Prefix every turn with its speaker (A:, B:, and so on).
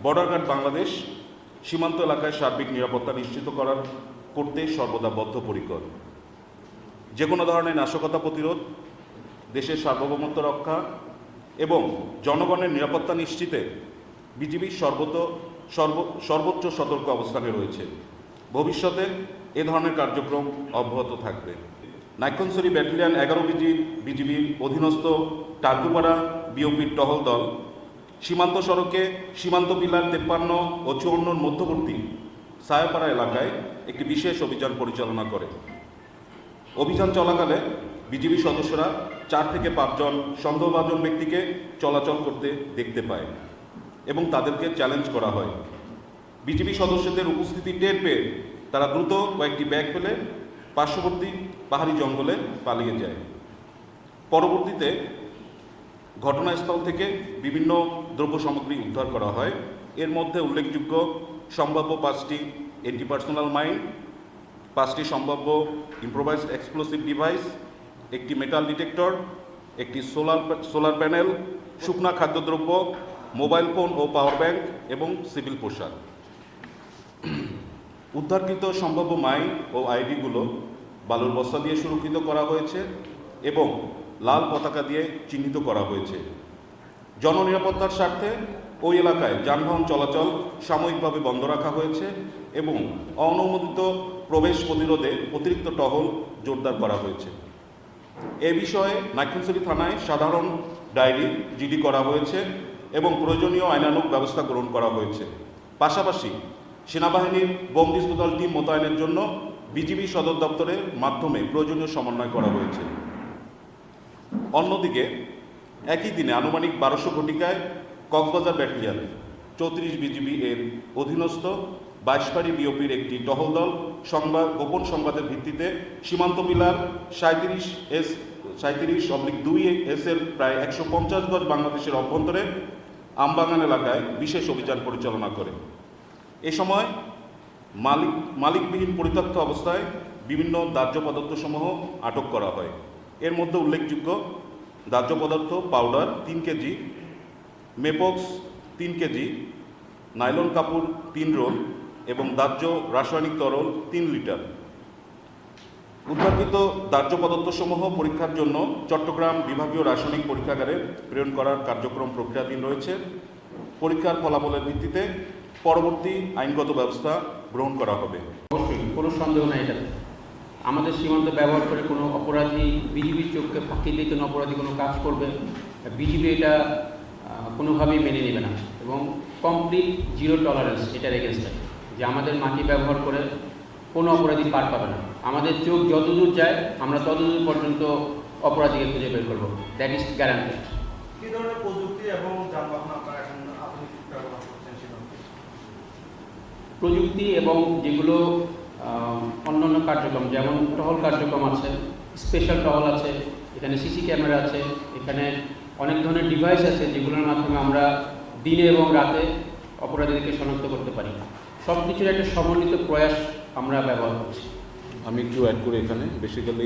A: Border guard Bangladesh সীমান্ত এলাকায় সার্বিক নিরাপত্তা নিশ্চিত করতে সর্বদা বদ্ধপরিকর। যে কোনো ধরনের নাশকতা প্রতিরোধ, দেশের সার্বভৌমত্ব রক্ষা এবং জনগণের নিরাপত্তা নিশ্চিতে বিজিবি সর্বোচ্চ সতর্ক অবস্থানে রয়েছে। ভবিষ্যতে এ ধরনের কার্যক্রম অব্যাহত থাকবে। নাইক্ষ্যংছড়ি ব্যাটালিয়ন 11 বিজিবির অধীনস্থ টাকুপাড়া বিওপির টহল দল সীমান্ত সড়কে সীমান্ত পিলার 53 ও 54 মধ্যবর্তী সায়াপাড়া এলাকায় একটি বিশেষ অভিযান পরিচালনা করে। অভিযান চলাকালে বিজিবি সদস্যরা 4 থেকে 5 জন সন্দেহভাজন ব্যক্তিকে চলাচল করতে দেখতে পায় এবং তাদেরকে চ্যালেঞ্জ করা হয়। বিজিবি সদস্যদের উপস্থিতি টের পেয়ে তারা দ্রুত কয়েকটি ব্যাগ ফেলে পার্শ্ববর্তী পাহাড়ি জঙ্গলে পালিয়ে যায়। পরবর্তীতে ঘটনাস্থল থেকে বিভিন্ন দ্রব্য সামগ্রী উদ্ধার করা হয়। এর মধ্যে উল্লেখযোগ্য সম্ভাব্য 5টি অ্যান্টি-পার্সোনাল মাইন, 5টি সম্ভাব্য ইম্প্রোভাইজড এক্সপ্লোসিভ ডিভাইস, একটি মেটাল ডিটেক্টর, একটি সোলার প্যানেল, শুকনা খাদ্যদ্রব্য, মোবাইল ফোন ও পাওয়ার ব্যাংক এবং সিভিল পোশাক। উদ্ধারকৃত সম্ভাব্য মাইন ও আইডিগুলো বালুর বস্তা দিয়ে সুরক্ষিত করা হয়েছে এবং লাল পতাকা দিয়ে চিহ্নিত করা হয়েছে। জননিরাপত্তার স্বার্থে ওই এলাকায় যানবাহন চলাচল সাময়িকভাবে বন্ধ রাখা হয়েছে এবং অননুমোদিত প্রবেশ প্রতিরোধে অতিরিক্ত টহল জোরদার করা হয়েছে। এ বিষয়ে নাইক্ষ্যংছড়ি থানায় সাধারণ ডায়েরি জিডি করা হয়েছে এবং প্রয়োজনীয় আইনানুগ ব্যবস্থা গ্রহণ করা হয়েছে। পাশাপাশি সেনাবাহিনীর বন্দিশোধ টিম মোতায়েনের জন্য বিজিবি সদর দপ্তরের মাধ্যমে প্রয়োজনীয় সমন্বয় করা হয়েছে। অন্যদিকে একই দিনে আনুমানিক 1200 ঘটিকায় কক্সবাজার ব্যাটালিয়ন 34 বিজিবি এর অধীনস্থ 22 বিওপির একটি টহল দল গোপন সংবাদের ভিত্তিতে সীমান্ত পিলার 37/2 এর প্রায় 150 গজ বাংলাদেশের অভ্যন্তরে আমবাগান এলাকায় বিশেষ অভিযান পরিচালনা করে। এ সময় মালিকবিহীন পরিত্যক্ত অবস্থায় বিভিন্ন দাহ্য পদার্থসমূহ আটক করা হয়। এর মধ্যে উল্লেখযোগ্য দাহ্য পদার্থ পাউডার 3 কেজি, মেপক্স 3 কেজি, নাইলন কাপড় 3 রোল এবং দাহ্য রাসায়নিক তরল 3 লিটার। উদ্ধারকৃত দাহ্য পদার্থসমূহ পরীক্ষার জন্য চট্টগ্রাম বিভাগীয় রাসায়নিক পরীক্ষাগারে প্রেরণ করার কার্যক্রম প্রক্রিয়াধীন রয়েছে। পরীক্ষার ফলাফলের ভিত্তিতে পরবর্তী আইনগত ব্যবস্থা গ্রহণ করা হবে।
B: অবশ্যই কোনো সন্দেহ নাই এটাতে। আমাদের সীমান্ত ব্যবহার করে কোনো অপরাধী বিজিবির চোখকে ফাঁকি দিয়ে কোনো অপরাধী কোনো কাজ করবে, বিজিবি এটা কোনোভাবেই মেনে নেবে না এবং কমপ্লিট জিরো টলারেন্স এটার এগেনস্টে, যে আমাদের মাটি ব্যবহার করে কোনো অপরাধী পার পাবে না। আমাদের চোখ যতদূর যায় আমরা ততদূর পর্যন্ত অপরাধীকে খুঁজে বের করবো। That is guaranteed.
C: কী ধরনের প্রযুক্তি এবং যানবাহন আপনারা এখন আধুনিক ব্যবহার করছেন?
B: প্রযুক্তি এবং যেগুলো অন্যান্য কার্যক্রম, যেমন টহল কার্যক্রম আছে, স্পেশাল টহল আছে, এখানে সিসি ক্যামেরা আছে, এখানে অনেক ধরনের ডিভাইস আছে যেগুলোর মাধ্যমে আমরা দিনে এবং রাতে অপরাধীদেরকে শনাক্ত করতে পারি। সব কিছুর একটা সমন্বিত প্রয়াস আমরা ব্যবহার করছি।
A: আমি একটু অ্যাড করে এখানে বেসিক্যালি